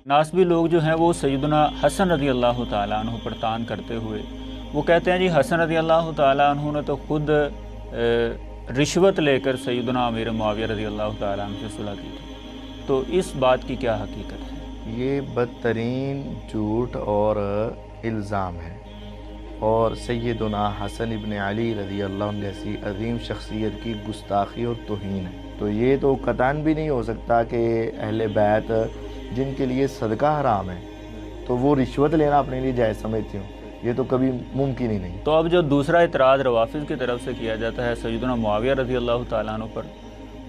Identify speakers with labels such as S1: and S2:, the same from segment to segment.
S1: नासबी लोग जो हैं वो सैयदना हसन रज़ी अल्लाह ताला अन्हु पर तान करते हुए वो कहते हैं जी हसन रज़ी अल्लाह ताला अन्हु ने तो खुद रिश्वत लेकर सैयदना अमीर मुआविया रज़ी अल्लाह ताला अन्हु से सुलह की थी। तो इस बात की क्या हकीकत है?
S2: ये बदतरीन झूठ और इल्ज़ाम है और सैयदना हसन इब्न अली रज़ी अल्लाह अन्हु जैसी अजीम शख्सियत की गुस्ताखी और तौहीन है। तो ये तो कतई भी नहीं हो सकता कि अहले बैत जिनके लिए सदका हराम है तो वो रिश्वत लेना अपने लिए जायज़ समझती हूँ, ये तो कभी मुमकिन ही नहीं।
S1: तो अब जो दूसरा इतराज़ रवाफिज़ की तरफ से किया जाता है सैयदना मुआविया रज़ी अल्लाह ताला अन्हु पर,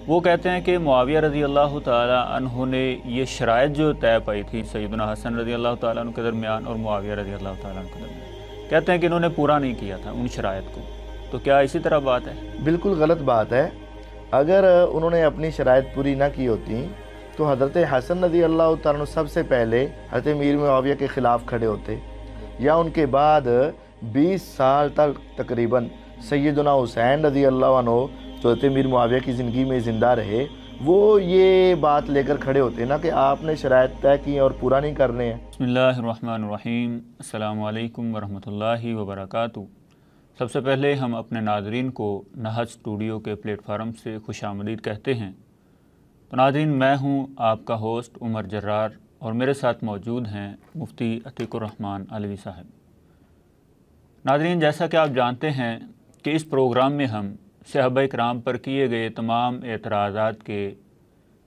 S1: वो कहते हैं कि मुआविया रज़ी अल्लाह ताला अन्हु ने ये शराइत जो तय पाई थी सैयदना हसन रज़ी अल्लाह ताला अन्हु के दरमियान और मुआविया रज़ी अल्लाह ताला अन्हु के दरमियान, कहते हैं कि इन्होंने पूरा नहीं किया था उन शराइत को। तो क्या इसी तरह बात है?
S2: बिल्कुल गलत बात है। अगर उन्होंने अपनी शराइत पूरी ना की होती तो हज़रत हसन रज़ी अल्लाह ताला सबसे पहले हज़रत अमीर मुआविया के ख़िलाफ़ खड़े होते, या उनके बाद 20 साल तक तकरीबन सैयदना हुसैन रज़ी अल्लाह अन्हु जो हज़रत अमीर मुआविया की ज़िंदगी में ज़िंदा रहे, वो ये बात लेकर खड़े होते ना कि आपने शराइत तय की और पूरा नहीं करने हैं।
S1: बिस्मिल्लाहिर्रहमानिर्रहीम, अस्सलामु अलैकुम वरहमतुल्लाहि वबरकातुहू। सबसे पहले हम अपने नाज़रीन को नहज स्टूडियो के प्लेटफार्म से खुशामदीद कहते हैं। तो नाज़रीन, मैं हूँ आपका होस्ट उमर जर्रार और मेरे साथ मौजूद हैं मुफ्ती अतीकुर रहमान अलवी साहब। नाज़रीन, जैसा कि आप जानते हैं कि इस प्रोग्राम में हम सहाबा किराम पर किए गए तमाम एतराज़ात के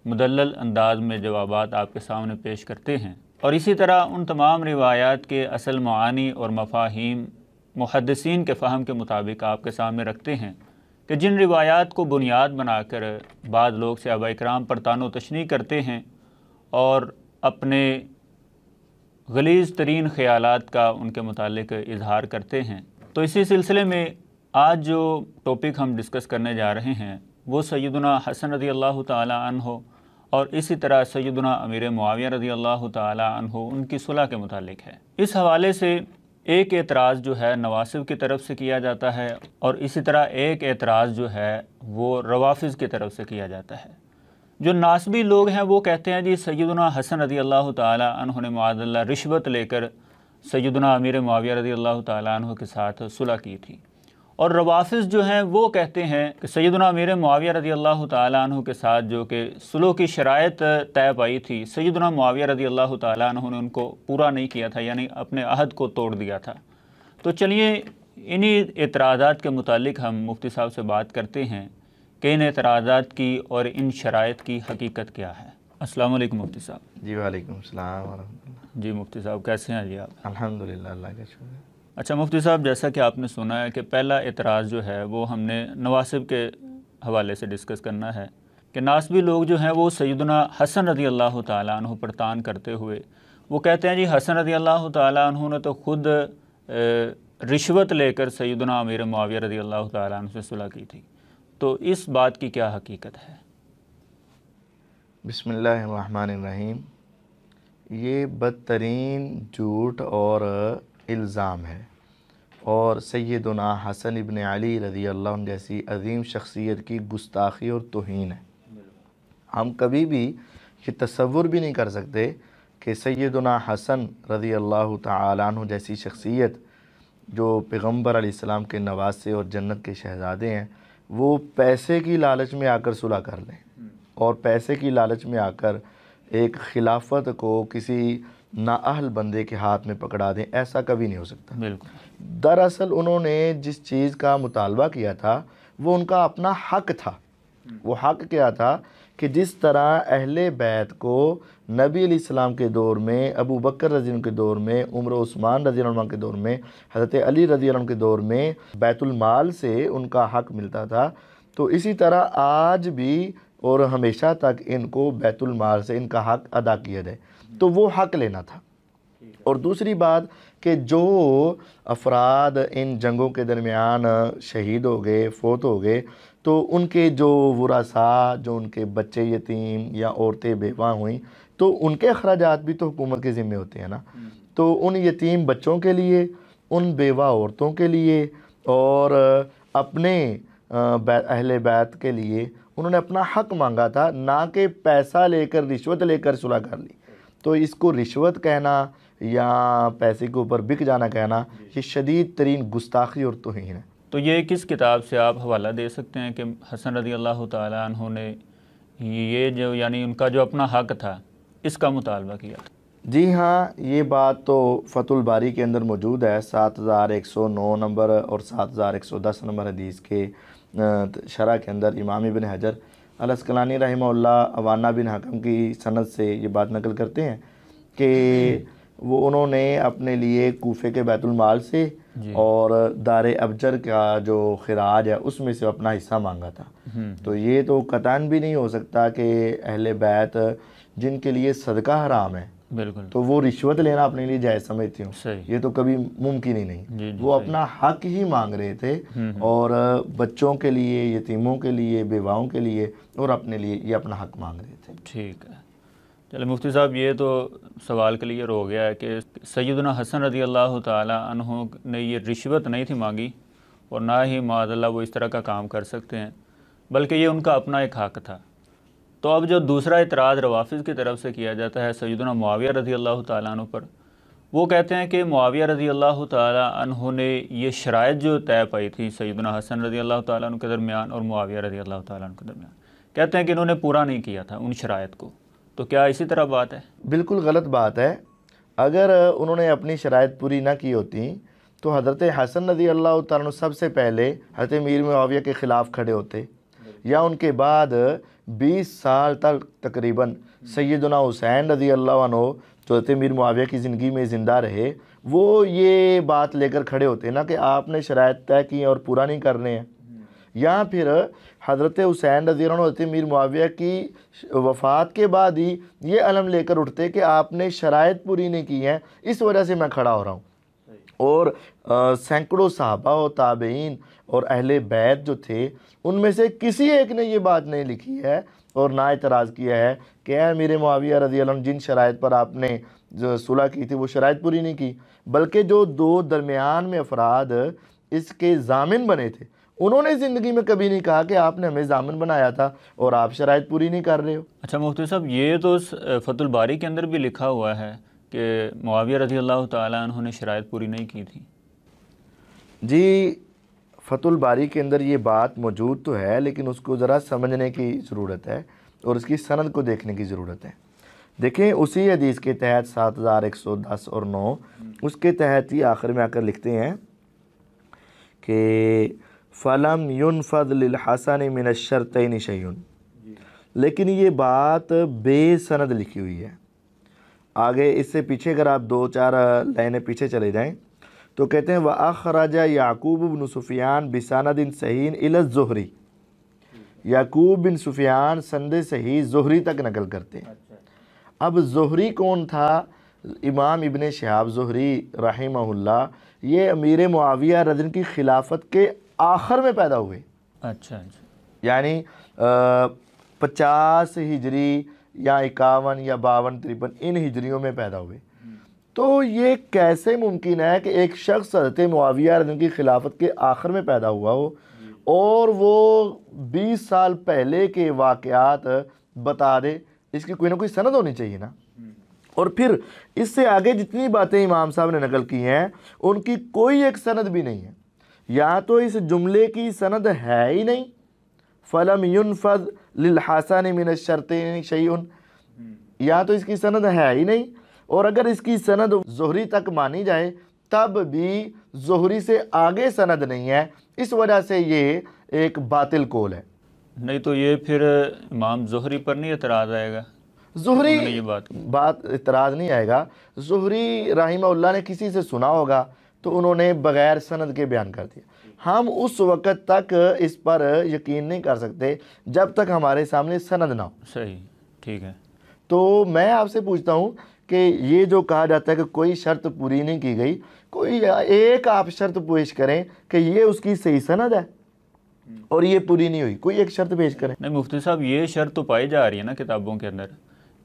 S1: मुदल्लल अंदाज में जवाबात आपके सामने पेश करते हैं और इसी तरह उन तमाम रिवायात के असल मानी और मफाहीम मुहद्दिसीन के फ़हम के मुताबिक आपके सामने रखते हैं कि जिन रिवायात को बुनियाद बनाकर बाद लोग सहाबा किराम पर तानो तशनी करते हैं और अपने गलीज़ तरीन ख़यालात का उनके मुतालिक इजहार करते हैं। तो इसी सिलसिले में आज जो टॉपिक हम डिस्कस करने जा रहे हैं वो सैयदना हसन रज़ी अल्लाह ताला अन्हु और इसी तरह सैयदना अमीर मुआविया रज़ी अल्लाह ताला अन्हु उनकी सुलह के मुतालिक है। इस हवाले से एक एतराज़ जो है नवासिब की तरफ से किया जाता है और इसी तरह एक एतराज़ जो है वो रवाफिज़ की तरफ से किया जाता है। जो नासबी लोग हैं वो कहते हैं जी सैयदना हसन रज़ी अल्लाह ताला अन्हु ने मुआज़ल्लाह रिश्वत लेकर सैयदना अमीर मुआविया रज़ी अल्लाह ताला अन्हु के साथ सुलह की थी, और रवाफिज़ जो हैं वो कहते हैं कि सैयदना अमीर मुआविया रज़ी अल्लाह ताला अन्हु के साथ जो कि सुलह की शराइत तय पाई थी, सैयदना मुआविया रज़ी अल्लाह ताला अन्हु ने उनको पूरा नहीं किया था, यानी अपने अहद को तोड़ दिया था। तो चलिए इन्हीं एतराज़ात के मुतालिक हम मुफ्ती साहब से बात करते हैं कि इन एतराज़ात की और इन शराइत की हकीकत क्या है। अस्सलाम वालेकुम मुफ्ती साहब।
S2: जी वालेकुम सलाम व रहमतुल्लाह।
S1: जी मुफ्ती साहब, कैसे हैं जी आप?
S2: अल्हम्दुलिल्लाह, अल्लाह का शुक्र है।
S1: अच्छा मुफ्ती साहब, जैसा कि आपने सुना है कि पहला एतराज़ जो है वो हमने नवासिब के हवाले से डिस्कस करना है कि नासबी लोग जो हैं वो सैयदना हसन रज़ी अल्लाह ताला अन्हु पर तान करते हुए वो कहते हैं जी हसन रज़ी अल्लाह ताला अन्हु ने तो खुद रिश्वत लेकर सैयदना अमीर मुआविया रज़ी अल्लाह ताला अन्हु से सुलह की थी। तो इस बात की क्या हकीकत है?
S2: बिस्मिल्लाहिर्रहमानिर्रहीम, ये बदतरीन झूठ और इल्ज़ाम है और सैयदना हसन इब्न अली रज़ी अल्लाह अन्हु जैसी अजीम शख्सियत की गुस्ताखी और तौहीन है। हम कभी भी ये तसव्वुर भी नहीं कर सकते कि सैयदना हसन रज़ी अल्लाह ताला अन्हु जैसी शख्सियत जो पैगम्बर अलैहिस्सलाम के नवासे और जन्नत के शहज़ादे हैं, वो पैसे की लालच में आकर सुलह कर लें और पैसे की लालच में आकर एक खिलाफत को किसी नाअहल बंदे के हाथ में पकड़ा दें, ऐसा कभी नहीं हो सकता।
S1: बिल्कुल।
S2: दरअसल उन्होंने जिस चीज़ का मुतालबा किया था वो उनका अपना हक़ था। वो हक़ क्या था कि जिस तरह अहले बैत को नबी अलैहिस्सलाम के दौर में, अबू बकर रज़ी अल्लाह के दौर में, उमर उस्मान रज़ी अल्लाह के दौर में, हज़रत अली रज़ी अल्लाह के दौर में बैतुल माल से उनका हक़ मिलता था, तो इसी तरह आज भी और हमेशा तक इनको बैतुल माल से इनका हक़ अदा किया जाए, तो वो हक़ लेना था। और दूसरी बात कि जो अफराद इन जंगों के दरमियान शहीद हो गए, फ़ौत हो गए, तो उनके जो वरासा, जो उनके बच्चे यतीम या औरतें बेवा हुई, तो उनके अखराजात भी तो हुकूमत के ज़िम्मे होते हैं ना। तो उन यतीम बच्चों के लिए, उन बेवा औरतों के लिए और अपने अहले बैत के लिए उन्होंने अपना हक़ मांगा था, ना कि पैसा लेकर, रिश्वत लेकर सुलह कर ली। तो इसको रिश्वत कहना या पैसे के ऊपर बिक जाना कहना ये शदीद तरीन गुस्ताखी और तौहीन है।
S1: तो ये किस किताब से आप हवाला दे सकते हैं कि हसन रज़ी अल्लाह ताला अन्हु ने ये जो यानी उनका जो अपना हक़ था इसका मुतालबा किया था?
S2: जी हाँ, ये बात तो फ़तहुल बारी के अंदर मौजूद है। 7109 नंबर और 7110 नंबर हदीस के शरह के अंदर इमाम इब्न हजर अल अस्क़लानी रहमहुल्लाह अवाना बिन हकम की सनद से ये बात नकल करते हैं कि वो उन्होंने अपने लिए कूफे के बैतुल माल से और दारे अबजर का जो खिराज है उसमें से अपना हिस्सा मांगा था। तो ये तो कतन भी नहीं हो सकता कि अहले बैत जिनके लिए सदका हराम है
S1: बिल्कुल
S2: तो वो रिश्वत लेना अपने लिए जायज़ समझती हूँ, ये तो कभी मुमकिन ही नहीं।
S1: जी,
S2: वो अपना हक ही मांग रहे थे और बच्चों के लिए, यतीमों के लिए, बेवाओं के लिए और अपने लिए ये अपना हक मांग रहे थे।
S1: ठीक है, चलो मुफ्ती साहब ये तो सवाल क्लियर हो गया है कि सैयदना हसन रज़ी अल्लाह ताला अन्हु ने ये रिश्वत नहीं थी मांगी और ना ही माज़अल्लाह वो इस तरह का काम कर सकते हैं, बल्कि ये उनका अपना एक हक़ था। तो अब जो दूसरा इतराज़ रवाफ़िज़ की तरफ से किया जाता है सैयदना मुआविया रज़ी अल्लाह ताला अन्हु पर, वो कहते हैं कि मुआविया रज़ी अल्लाह ताला अन्हु ने ये शराइत जो तय पाई थी सैयदना हसन रज़ी अल्लाह ताला अन्हु के दरमियान और मुआविया रज़ी अल्लाह ताला अन्हु के दरमियान, कहते हैं कि इन्होंने पूरा नहीं किया था उन शराइत को। तो क्या इसी तरह बात है? बिल्कुल
S2: गलत बात है। अगर उन्होंने अपनी शराइत पूरी ना की होती तो हज़रत हसन रज़ी अल्लाह ताला अन्हु सबसे पहले हज़रत मीर मुआविया के ख़िलाफ़ खड़े होते, या उनके बाद 20 साल तक तकरीबन सैयदना हुसैन रज़ी अल्लाह अन्हु जो हज़रत मीर मुआविया की ज़िंदगी में ज़िंदा रहे, वो ये बात लेकर खड़े होते ना कि आपने शराइत तय की और पूरा नहीं कर रहे हैं। या फिर हज़रत हुसैन रज़ी अल्लाह अन्हु हज़रत मीर मुआविया की वफ़ात के बाद ही ये अलम लेकर उठते कि आपने शराइत पूरी नहीं की है, इस वजह से मैं खड़ा हो रहा हूँ। और सैकड़ों सहाबा और ताबईन और अहले बैत जो थे उनमें से किसी एक ने ये बात नहीं लिखी है और ना इतराज़ किया है कि अमीर मुआविया रज़ी अल्लाह अन्हु जिन शराइत पर आपने जो सुलह की थी वो शराइत पूरी नहीं की, बल्कि जो दो दरमियान में अफराद इसके ज़ामिन बने थे उन्होंने ज़िंदगी में कभी नहीं कहा कि आपने हमें ज़ामिन बनाया था और आप शराइत पूरी नहीं कर रहे हो।
S1: अच्छा मुफ्ती साहब, ये तो फ़तहुल बारी के अंदर भी लिखा हुआ है कि मुआविया रज़ी अल्लाह ताला अन्हु ने शराइत पूरी नहीं की थी।
S2: जी, फ़तहुल बारी के अंदर ये बात मौजूद तो है, लेकिन उसको ज़रा समझने की ज़रूरत है और उसकी सनद को देखने की ज़रूरत है। देखें, उसी हदीस के तहत 7110 और 9 उसके तहत ही आखिर में आकर लिखते हैं कि फ़लम युनफ़द लिल हसन मिन अश-शर्तैन शैउन, लेकिन ये बात बेसनद लिखी हुई है। आगे इससे पीछे अगर आप 2-4 लाइनें पीछे चले जाएं तो कहते हैं व अखरजा याकूब बिन सुफियान बिसानदिन सहीन इला ज़ुहरी, याकूब बिन सुफियान संदे सही ज़ुहरी तक नकल करते हैं। अब ज़ुहरी कौन था? इमाम इब्न शिहाब ज़ुहरी रहमहुल्लाह, ये अमीर मुआविया रज़ी की खिलाफत के आखिर में पैदा हुए।
S1: अच्छा,
S2: यानी 50 हिजरी या 51 या 52-53 इन हिजरियों में पैदा हुए। तो ये कैसे मुमकिन है कि एक शख्स हज़रत मुआविया रज़ी की खिलाफत के आखिर में पैदा हुआ हो और वो 20 साल पहले के वाक़यात बता दे? इसकी कोई ना कोई सनद होनी चाहिए ना। और फिर इससे आगे जितनी बातें इमाम साहब ने नकल की हैं उनकी कोई एक सनद भी नहीं है। या तो इस जुमले की सनद है ही नहीं, फ़लम युनफ़द लिल हसन मिन अश-शर्तैन शैउन, या तो इसकी सनद है ही नहीं, और अगर इसकी सनद ज़ुहरी तक मानी जाए तब भी ज़ुहरी से आगे सनद नहीं है, इस वजह से ये एक बातिल कौल है।
S1: नहीं तो ये फिर इमाम ज़ुहरी पर नहीं एतराज़ आएगा?
S2: ज़ुहरी ये बात एतराज़ नहीं आएगा। ज़ुहरी रहमहुल्लाह ने किसी से सुना होगा तो उन्होंने बग़ैर सनद के बयान कर दिया। हम उस वक़्त तक इस पर यकीन नहीं कर सकते जब तक हमारे सामने सनद ना हो।
S1: सही, ठीक है।
S2: तो मैं आपसे पूछता हूँ कि ये जो कहा जाता है कि कोई शर्त पूरी नहीं की गई, कोई एक आप शर्त पेश करें कि ये उसकी सही सनद है और ये पूरी नहीं हुई, कोई एक शर्त पेश करें।
S1: नहीं मुफ्ती साहब, ये शर्त तो पाई जा रही है ना किताबों के अंदर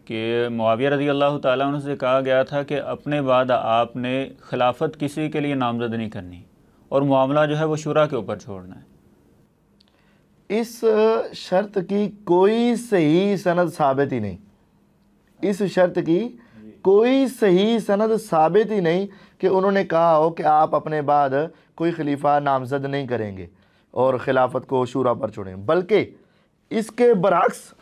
S1: कि मुआविया रज़ी अल्लाह ताला अन्हु से कहा गया था कि अपने बाद आपने खिलाफत किसी के लिए नामज़द नहीं करनी और मामला जो है वो शुरा के ऊपर छोड़ना है।
S2: इस शर्त की कोई सही सनद साबित ही नहीं, इस शर्त की कोई सही सनद साबित ही नहीं कि उन्होंने कहा हो कि आप अपने बाद कोई खलीफा नामजद नहीं करेंगे और खिलाफत को शूरा पर छोड़ें, बल्कि इसके बरअक्स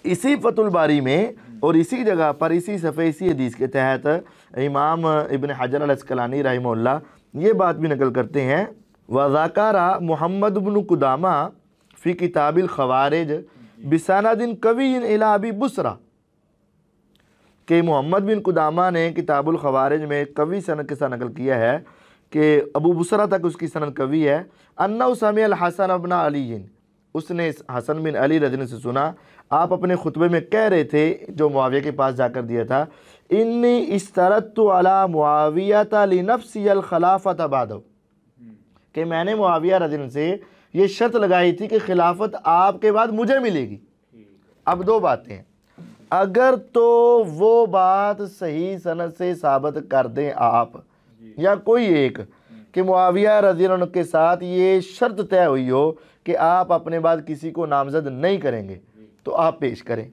S2: इसी फतुल बारी में और इसी जगह पर इसी सफ़े इसी हदीस के तहत इमाम इब्न हजर अल-अस्क़लानी रहमहुल्लाह ये बात भी नकल करते हैं, वज़ाकारा मोहम्मद इब्न कुदामा फ़ी किताबिल ख़वारिज बिसानदिन कवीन इला अबी बुसरा, कि मोहम्मद बिन कुदामा ने किताबुल ख़वारिज में कवी सनद के साथ नकल किया है कि अबू बुसरा तक उसकी सनद कवी है, अन्ना समी अल हसन अबन अली, उसने हसन बिन अली रज़ियल्लाहु से सुना, आप अपने खुतबे में कह रहे थे जो मुआविया के पास जाकर दिया था, इन्नी इस्तरत्तु अला मुआविया लिनफ्सी अल खिलाफत बादो, कि मैंने मुआविया रज़ियल्लाहु से ये शर्त लगाई थी कि खिलाफत आपके बाद मुझे मिलेगी। अब दो बातें हैं, अगर तो वो बात सही सनद से साबित कर दें आप या कोई एक कि मुआविया रज़ियल्लाहु के साथ ये शर्त तय हुई हो कि आप अपने बाद किसी को नामजद नहीं करेंगे, तो आप पेश करें,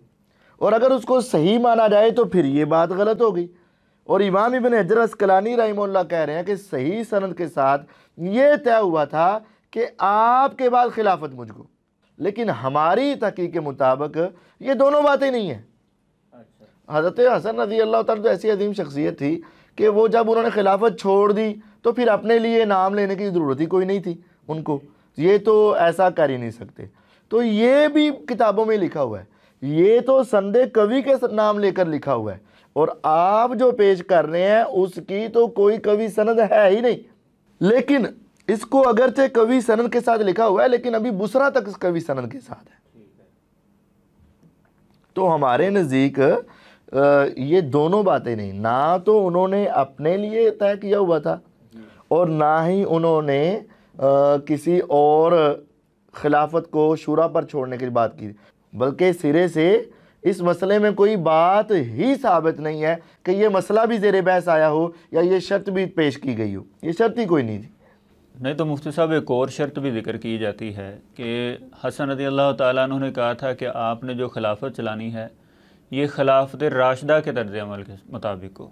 S2: और अगर उसको सही माना जाए तो फिर ये बात गलत हो गई। और इमाम इब्न हजर अस्क़लानी रहमहुल्लाह कह रहे हैं कि सही सनद के साथ ये तय हुआ था कि आपके बाद खिलाफत मुझको, लेकिन हमारी तहकीक के मुताबिक ये दोनों बातें नहीं हैं। हज़रत हसन रज़ी अल्लाह तआला तो ऐसी अजीम शख्सियत थी कि वो जब उन्होंने खिलाफत छोड़ दी तो फिर अपने लिए नाम लेने की ज़रूरत ही कोई नहीं थी उनको, ये तो ऐसा कर ही नहीं सकते। तो ये भी किताबों में लिखा हुआ है, ये तो संदे कवि के नाम लेकर लिखा हुआ है, और आप जो पेश कर रहे हैं उसकी तो कोई कवि सनद है ही नहीं, लेकिन इसको अगरचे कवि सनद के साथ लिखा हुआ है लेकिन अभी बुसरा तक कवि सनद के साथ है। तो हमारे नज़दीक ये दोनों बातें नहीं, ना तो उन्होंने अपने लिए तय किया हुआ था और ना ही उन्होंने किसी और खिलाफत को शूरा पर छोड़ने की बात की, बल्कि सिरे से इस मसले में कोई बात ही साबित नहीं है कि ये मसला भी ज़ेर बहस आया हो या ये शर्त भी पेश की गई हो, ये शर्त ही कोई नहीं थी।
S1: नहीं तो मुफ्ती साहब एक और शर्त भी जिक्र की जाती है कि हसन रज़ी अल्लाह ताला अन्हु ने कहा था कि आपने जो खिलाफत चलानी है ये खिलाफत राशिदा के तर्ज़ अमल के मुताबिक हो।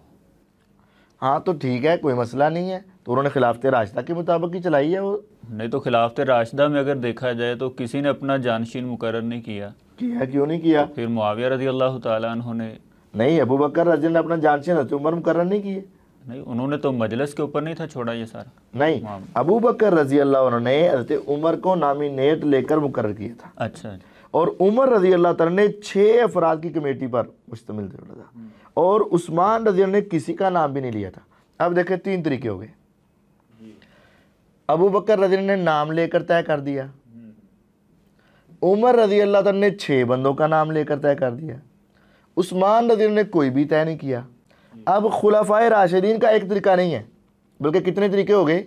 S2: हाँ तो ठीक है, कोई मसला नहीं है, तो उन्होंने खिलाफत राशिदा के मुताबिक ही चलाई है वो।
S1: नहीं तो खिलाफत राशिदा में अगर देखा जाए तो किसी ने अपना जानशीन मुकर्रर नहीं किया।
S2: क्यों नहीं किया?
S1: फिर मुआविया रज़ी अल्लाह ताला अन्हु ने
S2: नहीं, अबू बकर रज़ी ने अपना जानशीन हज़रत उमर मुकर्रर नहीं किए।
S1: नहीं, उन्होंने तो मजलिस के ऊपर नहीं था छोड़ा ये सारा।
S2: नहीं, अबू बकर रज़ी अल्लाह ने हज़रत उमर को नामिनेट लेकर मुकर्रर किया था।
S1: अच्छा।
S2: और उमर रज़ी अल्लाह तआला ने 6 अफराद की कमेटी पर मुश्तमिल था, और उस्मान रज़ी ने किसी का नाम भी नहीं लिया था। अब देखें 3 तरीके हो गए, अबू बकर रज़ी ने नाम लेकर तय कर दिया, उमर रज़ी अल्लाह तआला ने 6 बंदों का नाम लेकर तय कर दिया, उस्मान रज़ी ने कोई भी तय नहीं किया। अब खुलाफाए राशिदीन का एक तरीका नहीं है, बल्कि कितने तरीके हो गए?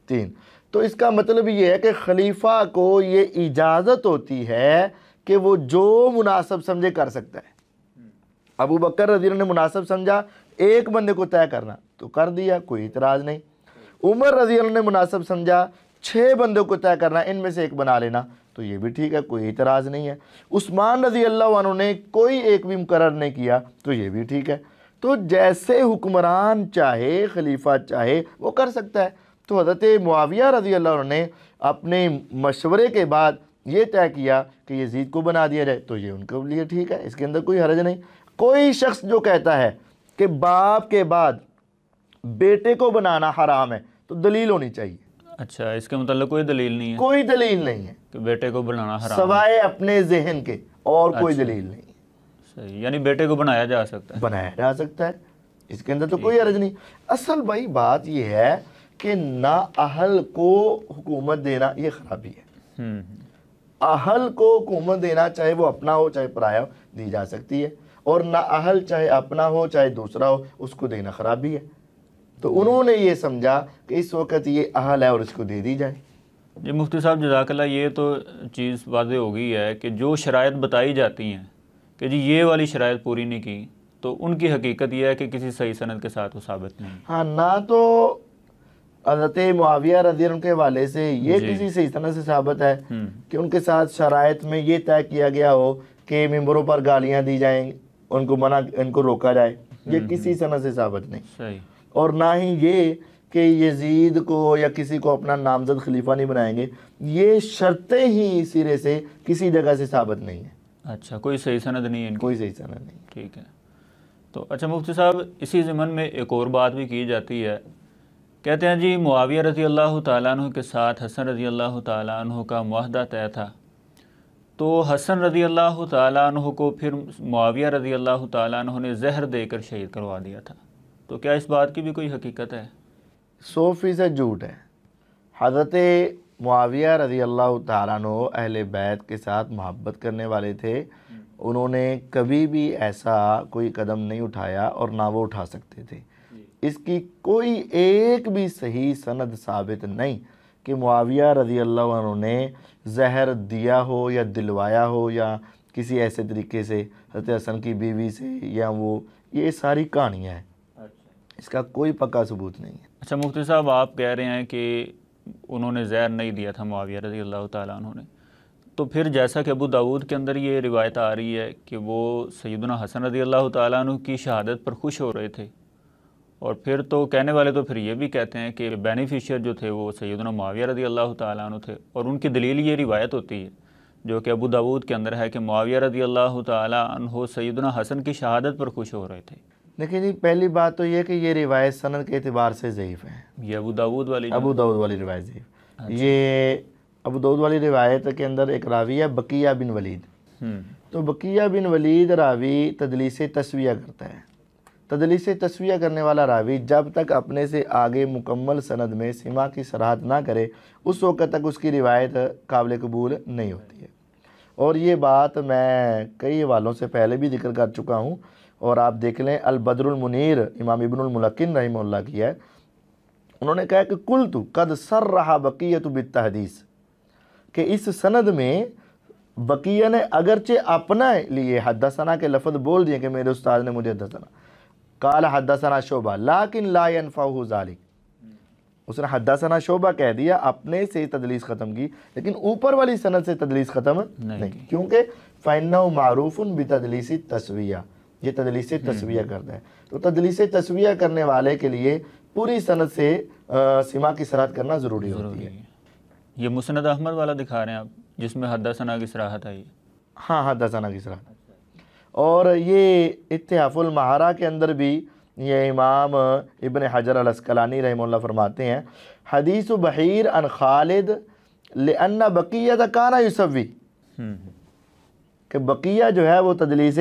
S2: 3। तो इसका मतलब ये है कि खलीफा को ये इजाज़त होती है कि वो जो मुनासिब समझे कर सकता है। अबू बकर रज़ी ने मुनासिब समझा एक बंदे को तय करना तो कर दिया, कोई इतराज़ नहीं। उमर रज़ी ने मुनासिब समझा 6 बंदों को तय करना, इनमें से एक बना लेना, तो ये भी ठीक है, कोई इतराज़ नहीं है। उस्मान रज़ी अल्लाह अन्हु ने कोई एक भी मुकर्रर नहीं किया, तो ये भी ठीक है। तो जैसे हुक्मरान चाहे, खलीफा चाहे, वो कर सकता है। तो हज़रत मुआविया रज़ी अल्लाह ने अपने मशवरे के बाद ये तय किया कि यजीद को बना दिया जाए, तो ये उनके लिए ठीक है, इसके अंदर कोई हर्ज नहीं। कोई शख्स जो कहता है कि बाप के बाद बेटे को बनाना हराम है, तो दलील होनी चाहिए।
S1: अच्छा, इसके मतलब कोई दलील नहीं है?
S2: कोई दलील नहीं है
S1: कि बेटे को बनाना हराम,
S2: सवाए अपने जहन के, और कोई दलील नहीं।
S1: सही, यानी बेटे को बनाया जा सकता है?
S2: बनाया जा सकता है, इसके अंदर तो कोई हर्ज नहीं। असल भाई बात यह है कि ना अहल को हुकूमत देना ये खराबी है। अहल को हुकूमत देना, चाहे वो अपना हो चाहे पराया हो, दी जा सकती है, और ना अहल चाहे अपना हो चाहे दूसरा हो, उसको देना खराबी है। तो उन्होंने ये समझा कि इस वक्त ये अहल है और इसको दे दी जाए।
S1: जी मुफ्ती साहब जज़ाकल्लाह, ये तो चीज़ वाज़ेह हो गई है कि जो शराइत बताई जाती हैं कि जी ये वाली शराइत पूरी नहीं की, तो उनकी हकीकत यह है कि किसी सही सनद के साथ वो साबित नहीं।
S2: हाँ, ना तो हज़रत मुआविया रज़ी अल्लाह के हवाले से ये किसी सही सनद से साबित है कि उनके साथ शराइत में ये तय किया गया हो कि मिंबरों पर गालियाँ दी जाएंगी, उनको मना, इनको रोका जाए, ये किसी सनद से साबित नहीं।
S1: सही।
S2: और ना ही ये कि यजीद को या किसी को अपना नामजद खलीफा नहीं बनाएंगे, ये शर्तें ही सिरे से किसी जगह से साबित नहीं है।
S1: अच्छा, कोई सही सनद नहीं है इनकी?
S2: कोई सही सनद नहीं।
S1: ठीक है। तो अच्छा मुफ्ती साहब, इसी ज़मन में एक और बात भी की जाती है, कहते हैं जी मुआविया रज़ी अल्लाह ताला अन्हु के साथ हसन रज़ी अल्लाह ताला अन्हु का मुआहदा तय था, तो हसन रज़ी अल्लाह ताला अन्हु को फिर मुआविया रज़ी अल्लाह ताला अन्हु ने जहर देकर शहीद करवा दिया था। तो क्या इस बात की भी कोई हकीकत है?
S2: 100% झूठ है। हज़रत मुआविया रज़ी अल्लाह ताला अन्हु अहले बैत के साथ मोहब्बत करने वाले थे। उन्होंने कभी भी ऐसा कोई कदम नहीं उठाया और ना वो उठा सकते थे। इसकी कोई एक भी सही सनद साबित नहीं कि मुआविया रज़ी अल्लाह अन्हु ने जहर दिया हो या दिलवाया हो या किसी ऐसे तरीके से हज़रत हसन की बीवी से, या वो ये सारी कहानियाँ हैं। इसका कोई पक्का सबूत नहीं है।
S1: अच्छा मुफ्ती साहब, आप कह रहे हैं कि उन्होंने जहर नहीं दिया था मुआविया रज़ी अल्लाह ताला अन्हु ने, तो फिर जैसा कि अबू दाऊद के अंदर ये रिवायत आ रही है कि वो सैयदना हसन रज़ी अल्लाह ताला अन्हु की शहादत पर खुश हो रहे थे, और फिर तो कहने वाले तो फिर ये भी कहते हैं कि बेनिफिशियर जो थे वो सैयदना मुआविया रज़ी अल्लाह ताला अन्हु थे, और उनकी दलील ये रिवायत होती है जो कि अबू दाऊद के अंदर है कि मुआविया रज़ी अल्लाह ताला अन्हु सैयदना हसन की शहादत पर खुश हो रहे थे।
S2: देखिए जी, पहली बात तो ये कि ये रिवायत सनद के एतबार से ज़ईफ़ है।
S1: ये अबू दाऊद वाली
S2: रिवायत ज़ईफ़। ये अबू दाऊद वाली रिवायत के अंदर एक रावी है बकिया बिन वलीद। तो बकिया बिन वलीद रावी तदलीस तस्विया करता है। तदलीस तस्विया करने वाला रावी जब तक अपने से आगे मुकम्मल सनद में सिमा की सराहत ना करे उस वक़्त तक उसकी रिवायत काबिल कबूल नहीं होती है। और ये बात मैं कई हवालों से पहले भी जिक्र कर चुका हूँ, और आप देख लें अल बदरुल मुनीर इमाम इब्नुल मुलक्किन रहमहुल्लाह की है। उन्होंने कहा कि कुल्तु कद सर्रहा बकियतु बित्तहदीस, कि इस सनद में बकिया ने अगरचे अपना लिए हद्दसना के लफ्ज़ बोल दिए कि मेरे उस्ताद ने मुझे हद्दसना, काल हद्दसना शोबा लाकिन ला यनफ़अहु ज़ालिक, उसने हद्दसना शोबा कह दिया, अपने से तदलीस ख़त्म की, लेकिन ऊपर वाली सनद से तदलीस ख़त्म नहीं, क्योंकि फ़इन्नहु मारूफ़ुन बितदलीसी तस्विया, ये तदलीस तस्विया करता है। तो तदलीस तस्विया करने वाले के लिए पूरी सनद से सीमा की सराहत करना ज़रूरी होती है।
S1: ये मुस्नद अहमद वाला दिखा रहे हैं आप, जिसमें हद्दसना की सराहत आई?
S2: हाँ, हद्दसना की सराहत। और ये इत्तिहाफुल महारा के अंदर भी ये इमाम इब्न हजर अल अस्कलानी रहमहुल्लाह फरमाते हैं, हदीस बहीर अन खालिद लिअन्ना बकिया काना युसव्वी, कि बकिया जो है वो तदलीस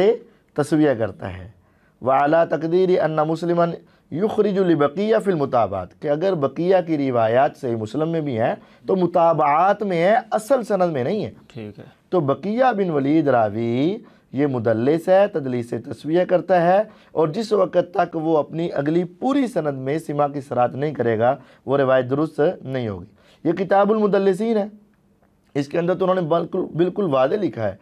S2: तस्विया करता है। वाला तकदीरी अन्ना मुस्लिमन युखरिजु लिबकिया फिल मुताबात, कि अगर बकिया की रिवायात सही मुस्लिम में भी हैं तो मुताबात में है, असल सनद में नहीं है।
S1: ठीक है।
S2: तो बकिया बिन वलीद रावी ये मुदल्लिस है, तदलीस तस्विया करता है, और जिस वक़्त तक वो अपनी अगली पूरी सनद में सिमा की सराहत नहीं करेगा वो रिवायत दुरुस्त नहीं होगी। ये किताबुल मुदल्लिसीन है, इसके अंदर तो उन्होंने बिल्कुल वादे लिखा है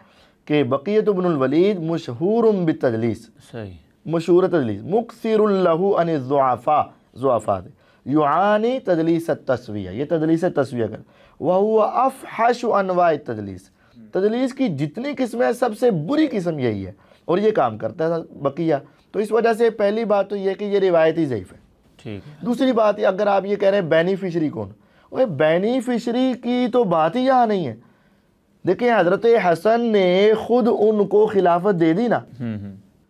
S2: कि बकियत बिनुल वलीद मशहूरुम बितदलीस, सही मशहूर तदलीस, मुक्सिरुन लहू अन ज़ुआफ़ा युआनी तदलीस तस्विया, ये तदलीस तस्विया कर, वह हुआ अफ़हशु अनवाए तदलीस, तदलीस की जितनी किस्में हैं सबसे बुरी किस्म यही है, और ये काम करता है बकिया। तो इस वजह से पहली बात तो ये कि ये रिवायत ही ज़ईफ़ है।
S1: ठीक है।
S2: दूसरी बात, अगर आप ये कह रहे हैं बेनिफिशरी कौन, वो बेनिफिशरी की तो बात ही यहाँ नहीं है। देखिए हज़रत हसन ने खुद उनको खिलाफत दे दी ना,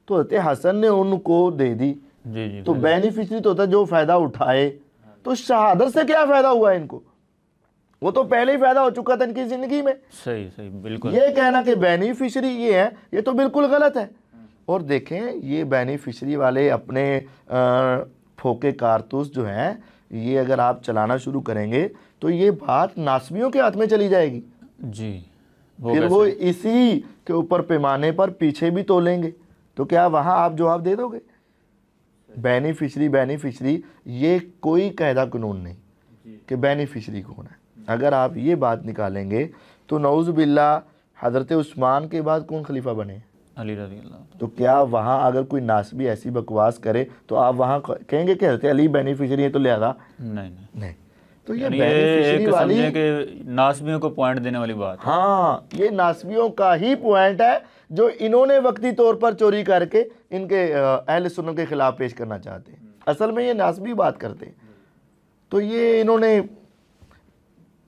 S2: तो हज़रत हसन ने उनको दे दी,
S1: जी,
S2: तो बेनिफिशरी तो होता है जो फ़ायदा उठाए। तो शहादत से क्या फ़ायदा हुआ इनको, वो तो पहले ही फ़ायदा हो चुका था इनकी ज़िंदगी में।
S1: सही सही, बिल्कुल।
S2: ये कहना कि बेनिफिशरी ये है, ये तो बिल्कुल गलत है। और देखें ये बेनिफिशरी वाले अपने फोके कारतूस जो हैं, ये अगर आप चलाना शुरू करेंगे तो ये बात नासबियों के हाथ में चली जाएगी
S1: जी।
S2: फिर वो इसी के ऊपर पैमाने पर पीछे भी तोलेंगे, तो क्या वहाँ आप जवाब दे दोगे? बेनिफिशरी ये कोई कायदा कानून नहीं कि बेनिफिशरी कौन है। अगर आप ये बात निकालेंगे तो नऊज़ बिल्लाह हज़रत उस्मान के बाद कौन खलीफा बने?
S1: अली रज़ी अल्लाह।
S2: तो क्या वहाँ अगर कोई नासबी ऐसी बकवास करे तो आप वहाँ कहेंगे कि हज़रत अली बेनिफिशरी है तो लिहाजा
S1: नहीं।
S2: तो ये
S1: यानी
S2: बेनिफिशियरी वाली,
S1: समझे कि नासबियों को पॉइंट देने वाली बात है।
S2: हाँ, ये नासबियों का ही पॉइंट है जो इन्होंने वक्ती तौर पर चोरी करके इनके अहले सुन्नत के खिलाफ पेश करना चाहते हैं। असल में ये नासबी बात करते हैं। तो ये इन्होंने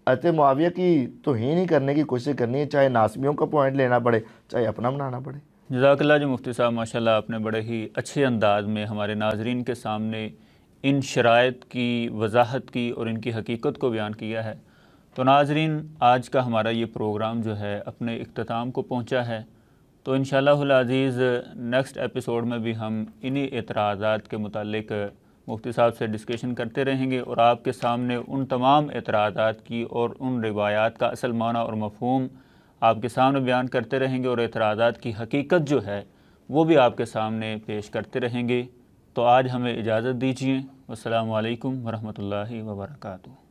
S2: अत मुआविया की तौहीन ही करने की कोशिश करनी है, चाहे नासबियों का पॉइंट लेना पड़े, चाहे अपना बनाना पड़े।
S1: जज़ाकल्लाह जी मुफ्ती साहब, माशाल्लाह आपने बड़े ही अच्छे अंदाज में हमारे नाजरीन के सामने इन शराइत की वजाहत की और इनकी हकीकत को बयान किया है। तो नाजरीन, आज का हमारा ये प्रोग्राम जो है अपने इख्तिताम को पहुँचा है। तो इंशाअल्लाहुल अज़ीज़ नेक्स्ट एपिसोड में भी हम इन्हीं एतराज़ात के मुतालिक मुफ्ती साहब से डिस्कशन करते रहेंगे और आपके सामने उन तमाम एतराज़ात की और उन रिवायात का असल माना और मफ़हूम आपके सामने बयान करते रहेंगे और एतराज़ात की हकीकत जो है वो भी आपके सामने पेश करते रहेंगे। तो आज हमें इजाज़त दीजिए। अस्सलामु अलैकुम वरहमतुल्लाहि वबरकातुहू।